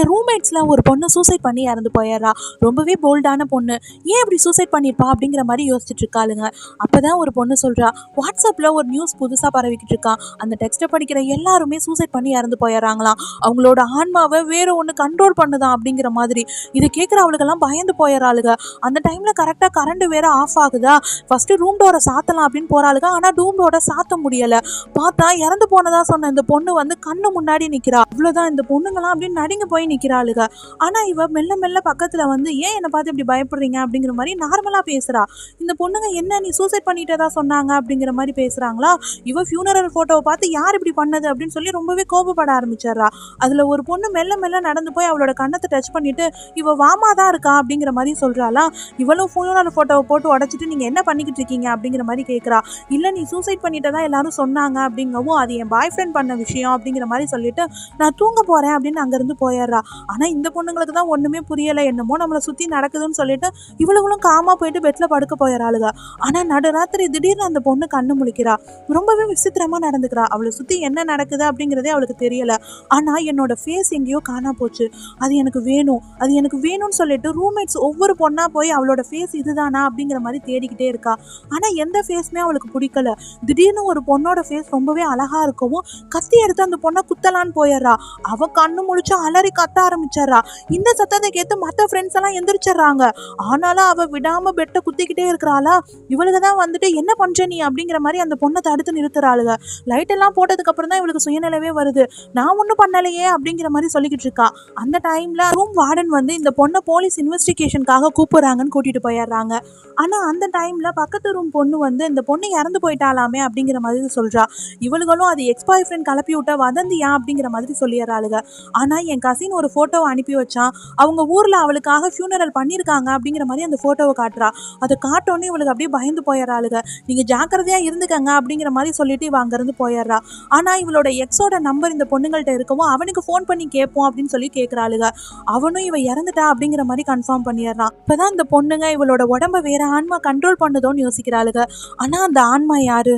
ரூம்மேட்ஸ்ல ஒரு பொண்ணு சூசைட் பண்ணி இறந்து போயிடுறா. ரொம்பவே போல்டான பொண்ணு. ஏன் இப்படி சூசைட் பண்ணியிருப்பா அப்படிங்கிற மாதிரி யோசிச்சுட்டு இருக்காளுங்க. அப்பதான் ஒரு பொண்ணு சொல்றா, வாட்ஸ்அப்ல ஒரு நியூஸ் புதுசா பரவிக்கிட்டு இருக்கா. அந்த டெக்ஸ்ட்டை படிக்கிற எல்லாருமே சூசைட் பண்ணி இறந்து போயிடுறாங்களாம். அவங்களோட ஆன்மாவை வேற ஒன்று கண்ட்ரோல் பண்ணுதான் அப்படிங்கிற மாதிரி. இதை கேட்குற அவளுக்கெல்லாம் பயந்து போயிடறாளுங்க. அந்த டைம்ல கரெக்டா கரண்ட் வேற ஆஃப் ஆகுதா. ஃபர்ஸ்ட் ரூம் டோரை சாத்தலாம் அப்படின்னு போறாளுங்க. ஆனா ரூம் டோரை சாத்த முடியல. பார்த்தா இறந்து போனதா சொன்ன இந்த பொண்ணு வந்து கண்ணு முன்னாடி நிக்கிறா. அவ்வளவுதான், இந்த பொண்ணுங்களாம் அப்படின்னு நடுங்கி போய் நிக்கிறாளுங்க. ஆனா இவ மெல்ல மெல்ல பக்கத்துல வந்து, ஏன் என்னை பார்த்து இப்படி பயப்படுறீங்க அப்படிங்கிற மாதிரி நார்மலா பேசுறா. இந்த பொண்ணுங்க, என்ன நீ சூசைட் பண்ணிட்டதா சொன்னாங்க அப்படிங்கிற மாதிரி பேசுறாங்களா. இவ ஃபியூனரல் போட்டோவை பார்த்து யார் இப்படி பண்ணது அப்படின்னு சொல்லி ரொம்பவே கோபப்பட ஆரம்பிச்சிடுறா. அதுல ஒரு பொண்ணு மெல்ல மெல்ல நடந்து போய் அவளோட கண்ணத்தை டச் பண்ணிட்டு, இவ வாமா தான் இருக்கா அப்படிங்கிற மாதிரி சொல்றாளா. இவளும் ஃபியூனரல் போட்டோவை போட்டு உடைச்சிட்டு, நீங்க என்ன பண்ணிக்கிட்டு இருக்கீங்க அப்படிங்கிற மாதிரி கேட்கறா. இல்ல நீ சூசைட் பண்ணிட்டதா எல்லாரும் சொன்னாங்க அப்படிங்கவும், அது என் பாய் ஃப்ரெண்ட் பண்ண விஷயம் அப்படிங்கிற மாதிரி சொல்லிட்டு, நான் தூங்க போறேன் அப்படின்னு அங்கிருந்து போயிடுறா. ஆனா இந்த பொண்ணுங்களுக்கு தான் ஒண்ணுமே புரியல. என்னமோ நம்மளை சுத்தி நடக்குதுன்னு சொல்லிட்டு இவளுங்களும் காமா போயிட்டு பெட்ல படுக்க போயிடறாளுங்க. ஆனா நடுராத்திரி திடீர்னு அந்த பொண்ணு கண்ணு முழிக்கிறா. ரொம்பவே விசித்திரமா நடந்துக்கிறா. அவளை சுத்தி என்ன நடக்குது அப்படிங்கிறதே அவளுக்கு தெரியல. ஆனா என்னோட ஃபேஸ் எங்கேயோ காணா போச்சு, அது எனக்கு வேணும், அது எனக்கு வேணும்னு சொல்லிட்டு ரூம்மேட்ஸ் ஒவ்வொரு பொண்ணா போய் அவளோட ஃபேஸ் இதுதானா அப்படிங்கிற மாதிரி தேடிக்கிட்டே இருக்கா. ஆனா எந்த ஃபேஸுமே அவளுக்கு பிடிக்கல. திடீர்னு ஒரு பொண்ணோட ஃபேஸ் ரொம்பவே அழகா இருக்கவும் கத்தி எடுத்து அந்த பொண்ணை குத்தலான்னு போயிடுறா. அவ கண்ணு முழிச்சு அலறி கத்த ஆரம்பிச்சிடறா. இந்த சத்தத்தை கேட்டு மற்ற ஃப்ரெண்ட்ஸ் எல்லாம் எந்திரிச்சிடறாங்க. ஆனாலும் அவ விடாம பெட்டை குத்திக்கிட்டே இருக்கிறாளா. இவளுக்கு தான் வந்துட்டு, என்ன பண்ற நீ அப்படிங்கிற மாதிரி அந்த பொண்ணை தடுத்து நிறுத்துறாளுங்க. லைட் எல்லாம் போட்டதுக்கு அப்புறம் தான் இவளுக்கு சுயநிலைவே வருது. நான் ஒன்றும் பண்ணலையே அப்படிங்கிற மாதிரி சொல்லிக்கிட்டு இருக்கா. அந்த டைம்ல ரூம் வார்டன் வந்து இந்த பொண்ணை போலீஸ் இன்வெஸ்டிகேஷனுக்காக கூப்பிடுறாங்கன்னு கூட்டிட்டு போயிடுறாங்க. ஆனா அந்த டைம்ல பக்கத்து ரூம் பொண்ணு வந்து, இந்த பொண்ணு இறந்து போயிட்டாலாமே அப்படிங்கிற மாதிரி சொல்றா. இவளுகளும் அது எக்ஸ் பாய் ஃப்ரெண்ட் கலப்பி விட்ட வதந்தியா அப்படிங்கிற மாதிரி சொல்லிடுறாளுங்க. ஆனா என் கசின் ஒரு போட்டோவை அனுப்பி வச்சான், அவங்க ஊர்ல அவளுக்காக ஃபியூனரல் பண்ணியிருக்காங்க அப்படிங்கிற மாதிரி அந்த போட்டோவை காட்டுறா. அதை காட்டோன்னே இவளுக்கு அப்படியே பயந்து போயிடறாளுங்க. நீங்க ஜாக்கிரதையா இருந்துக்கங்க அப்படிங்கிற மாதிரி சொல்லிட்டு இவ அங்கிருந்து போயிடுறா. ஆனா இவளோட எக்ஸோட நம்பர் இந்த பொண்ணுங்கள்ட்ட இருக்கவும் அவனுக்கு ஃபோன் பண்ணி கேட்போம் அப்படின்னு சொல்லி கேட்கறாளுங்க. அவனும் இவ இறந்துட்டா அப்படிங்கிற மாதிரி கன்ஃபார்ம் பண்ணிடுறான். இப்பதான் இந்த பொண்ணுங்க இவளோட உடம்ப வேற ஆன்மா கண்ட்ரோல் பண்ணுதோன்னு யோசிக்கிறாளுங்க. ஆனா அந்த ஆன்மா யாரு?